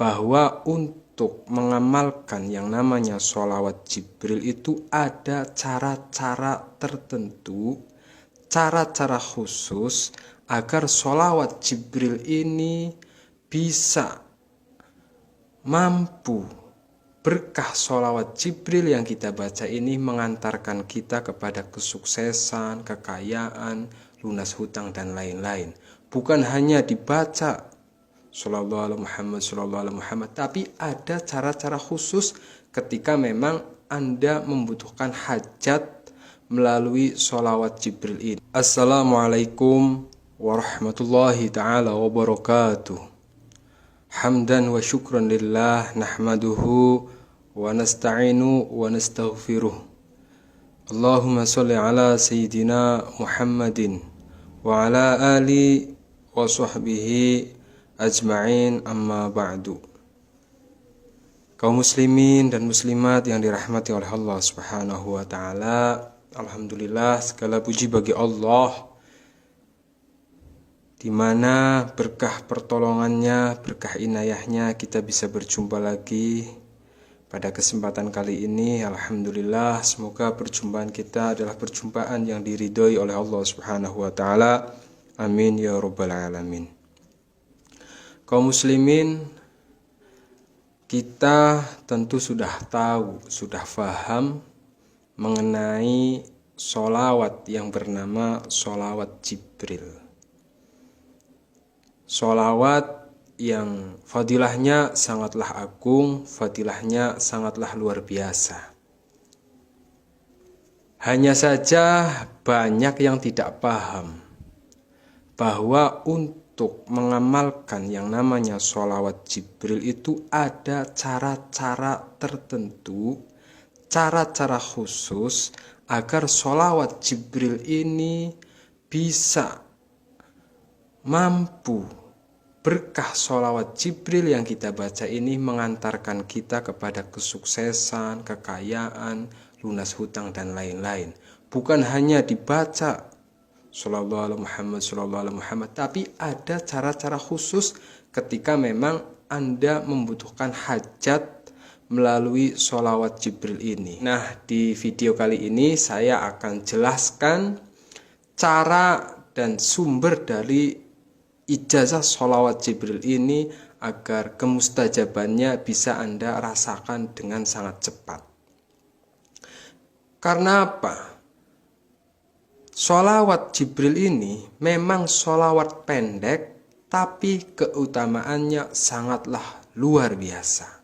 bahwa untuk mengamalkan yang namanya sholawat Jibril itu ada cara-cara tertentu, cara-cara khusus agar sholawat Jibril ini bisa mampu, berkah sholawat Jibril yang kita baca ini mengantarkan kita kepada kesuksesan, kekayaan, lunas hutang dan lain-lain. Bukan hanya dibaca Sallallahu alaihi Muhammad, Sallallahu alaihi Muhammad, tapi ada cara-cara khusus ketika memang Anda membutuhkan hajat melalui sholawat Jibril ini. Assalamualaikum warahmatullahi ta'ala wabarakatuh. Hamdan wa syukran lillah nahmaduhu wa nasta'inu wa nastaghfiruh. Allahumma salli ala sayyidina Muhammadin wa ala ali wa sahbihi ajma'in, amma ba'du. Kaum muslimin dan muslimat yang dirahmati oleh Allah Subhanahu wa taala, alhamdulillah segala puji bagi Allah di mana berkah pertolongannya, berkah inayahnya kita bisa berjumpa lagi pada kesempatan kali ini. Alhamdulillah, semoga perjumpaan kita adalah perjumpaan yang diridhoi oleh Allah Subhanahu wa taala. Amin ya rabbal alamin. Kaum muslimin, kita tentu sudah tahu, sudah paham mengenai sholawat yang bernama sholawat Jibril. Sholawat yang fadilahnya sangatlah agung, fadilahnya sangatlah luar biasa. Hanya saja banyak yang tidak paham bahwa untuk mengamalkan yang namanya sholawat Jibril itu ada cara-cara tertentu, cara-cara khusus agar sholawat Jibril ini bisa mampu, berkah sholawat Jibril yang kita baca ini mengantarkan kita kepada kesuksesan, kekayaan, lunas hutang dan lain-lain. Bukan hanya dibaca Sallallahu alaihi Muhammad, Sallallahu alaihi Muhammad, tapi ada cara-cara khusus ketika memang Anda membutuhkan hajat melalui sholawat Jibril ini. Nah, di video kali ini saya akan jelaskan cara dan sumber dari ijazah sholawat Jibril ini agar kemustajabannya bisa Anda rasakan dengan sangat cepat. Karena apa? Sholawat Jibril ini memang sholawat pendek, tapi keutamaannya sangatlah luar biasa,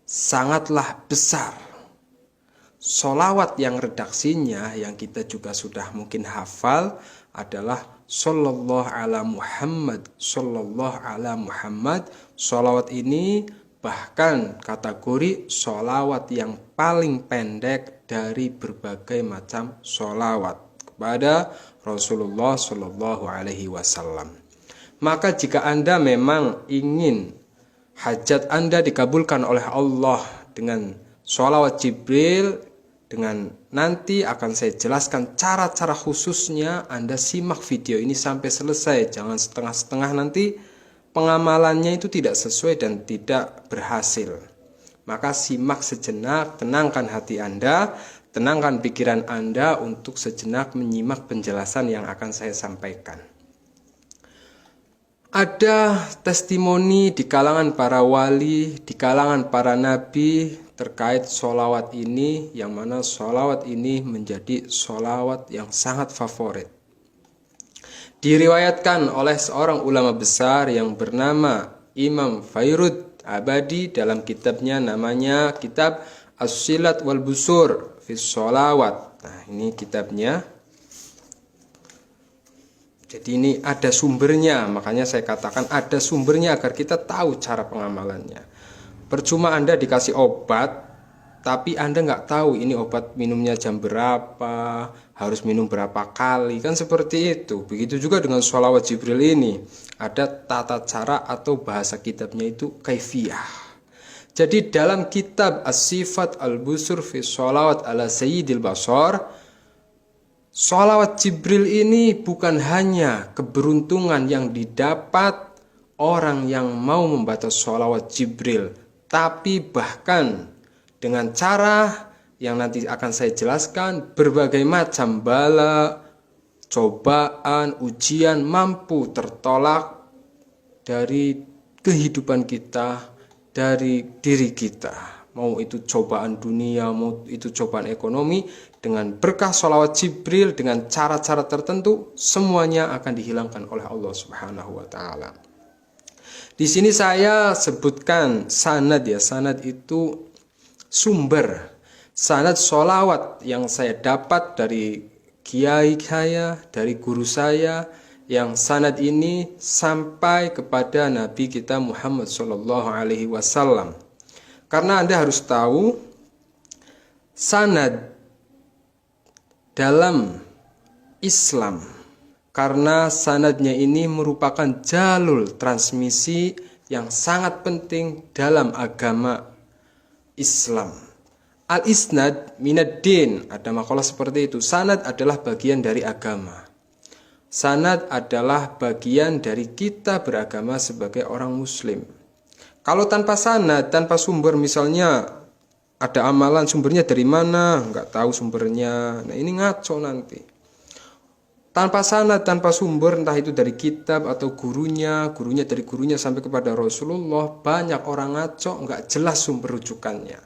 sangatlah besar. Sholawat yang redaksinya yang kita juga sudah mungkin hafal adalah Sallallahu ala Muhammad, Sallallahu ala Muhammad. Sholawat ini bahkan kategori sholawat yang paling pendek dari berbagai macam sholawat kepada Rasulullah Shallallahu Alaihi Wasallam. Maka jika Anda memang ingin hajat Anda dikabulkan oleh Allah dengan sholawat Jibril, dengan nanti akan saya jelaskan cara-cara khususnya, Anda simak video ini sampai selesai. Jangan setengah-setengah, nanti pengamalannya itu tidak sesuai dan tidak berhasil. Maka simak sejenak, tenangkan hati Anda, tenangkan pikiran Anda untuk sejenak menyimak penjelasan yang akan saya sampaikan. Ada testimoni di kalangan para wali, di kalangan para nabi terkait sholawat ini, yang mana sholawat ini menjadi sholawat yang sangat favorit. Diriwayatkan oleh seorang ulama besar yang bernama Imam Fairud Abadi dalam kitabnya, namanya kitab As-Silat wal Busur fi Sholawat. Nah, ini kitabnya. Jadi ini ada sumbernya, makanya saya katakan ada sumbernya agar kita tahu cara pengamalannya. Percuma Anda dikasih obat, tapi Anda nggak tahu ini obat minumnya jam berapa, harus minum berapa kali, kan seperti itu. Begitu juga dengan sholawat Jibril ini, ada tata cara atau bahasa kitabnya itu kaifiyah. Jadi dalam kitab As-Sifat Al-Busur fi Sholawat ala Sayyidil Bashar, sholawat Jibril ini bukan hanya keberuntungan yang didapat orang yang mau membaca sholawat Jibril, tapi bahkan dengan cara yang nanti akan saya jelaskan, berbagai macam bala, cobaan, ujian mampu tertolak dari kehidupan kita, dari diri kita. Mau itu cobaan dunia, mau itu cobaan ekonomi, dengan berkah sholawat Jibril, dengan cara-cara tertentu, semuanya akan dihilangkan oleh Allah Subhanahu wa Ta'ala. Di sini saya sebutkan sanad ya, sanad itu sumber, sanad sholawat yang saya dapat dari kiai saya, dari guru saya, yang sanad ini sampai kepada Nabi kita Muhammad Shallallahu Alaihi Wasallam. Karena Anda harus tahu, sanad dalam Islam, karena sanadnya ini merupakan jalur transmisi yang sangat penting dalam agama Islam. Al-isnad minad din, ada makalah seperti itu. Sanad adalah bagian dari agama. Sanad adalah bagian dari kita beragama sebagai orang muslim. Kalau tanpa sanad, tanpa sumber, misalnya ada amalan, sumbernya dari mana? Nggak tahu sumbernya. Nah, ini ngaco nanti. Tanpa sanad, tanpa sumber, entah itu dari kitab atau gurunya dari gurunya sampai kepada Rasulullah, banyak orang ngaco, nggak jelas sumber rujukannya.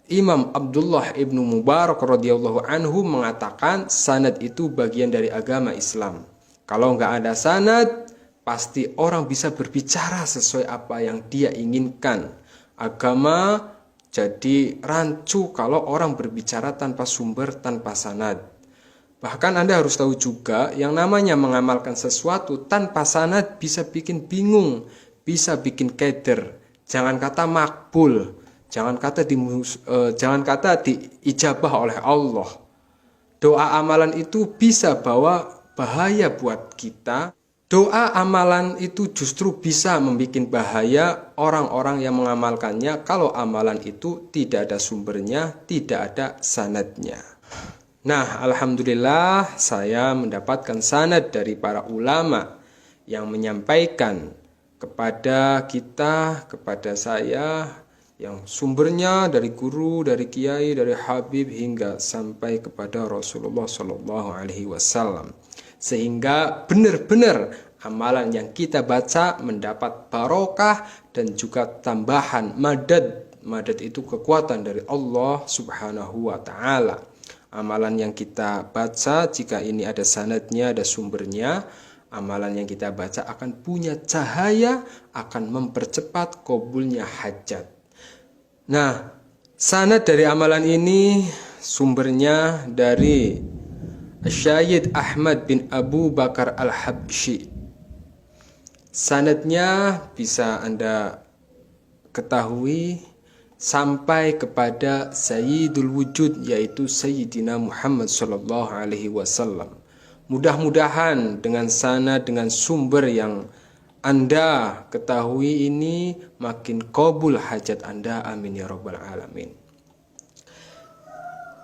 Imam Abdullah ibnu Mubarak radhiyallahu anhu mengatakan sanad itu bagian dari agama Islam. Kalau nggak ada sanad, pasti orang bisa berbicara sesuai apa yang dia inginkan. Agama jadi rancu kalau orang berbicara tanpa sumber, tanpa sanad. Bahkan Anda harus tahu juga, yang namanya mengamalkan sesuatu tanpa sanad bisa bikin bingung, bisa bikin keder. Jangan kata makbul, jangan kata diijabah oleh Allah. Doa amalan itu bisa bawa bahaya buat kita. Doa amalan itu justru bisa membuat bahaya orang-orang yang mengamalkannya kalau amalan itu tidak ada sumbernya, tidak ada sanadnya. Nah, alhamdulillah saya mendapatkan sanad dari para ulama yang menyampaikan kepada kita, kepada saya, yang sumbernya dari guru, dari kiai, dari habib hingga sampai kepada Rasulullah Shallallahu Alaihi Wasallam. Sehingga benar-benar amalan yang kita baca mendapat barokah dan juga tambahan madad. Madad itu kekuatan dari Allah Subhanahu wa Ta'ala. Amalan yang kita baca, jika ini ada sanadnya, ada sumbernya, amalan yang kita baca akan punya cahaya, akan mempercepat kabulnya hajat. Nah, sanad dari amalan ini sumbernya dari Syed Ahmad bin Abu Bakar Al-Habsyi. Sanadnya bisa Anda ketahui sampai kepada Sayyidul Wujud, yaitu Sayyidina Muhammad Sallallahu Alaihi Wasallam. Mudah-mudahan dengan sanad, dengan sumber yang Anda ketahui ini makin kabul hajat Anda. Amin ya Rabbal Alamin.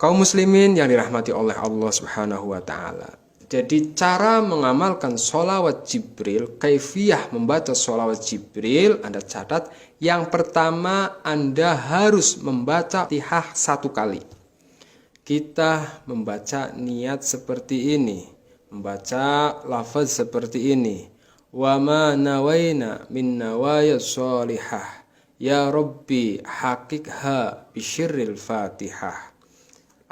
Kaum muslimin yang dirahmati oleh Allah Subhanahu wa Ta'ala. Jadi cara mengamalkan sholawat Jibril, kaifiyah membaca sholawat Jibril, Anda catat. Yang pertama, Anda harus membaca Fatihah 1 kali. Kita membaca niat seperti ini, membaca lafaz seperti ini. Wa ma nawaina min nawaya sholihah, ya Rabbi hakikha bisyirril Fatihah.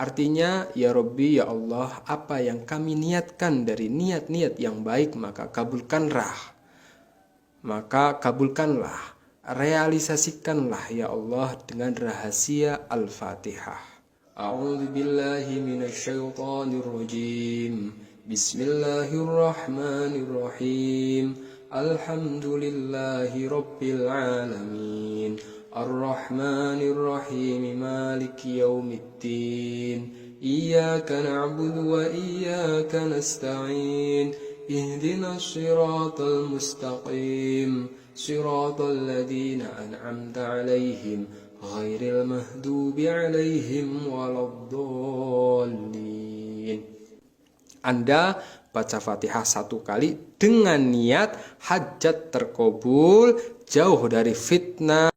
Artinya, ya Rabbi, ya Allah, apa yang kami niatkan dari niat-niat yang baik, maka kabulkanlah. Maka kabulkanlah, realisasikanlah ya Allah dengan rahasia Al-Fatihah. A'udzu billahi minasyaitonir rajim. Bismillahirrahmanirrahim. Alhamdulillahi rabbil alamin. Ar-Rahmanir-Rahim, Maliki Yaumiddin. Iyyaka na'budu wa iyyaka nasta'in. Ihdinas siratal mustaqim, siratal ladzina an'amta 'alaihim, ghairil maghdubi 'alaihim waladdallin. Anda baca Fatihah 1 kali dengan niat hajat terkabul, jauh dari fitnah,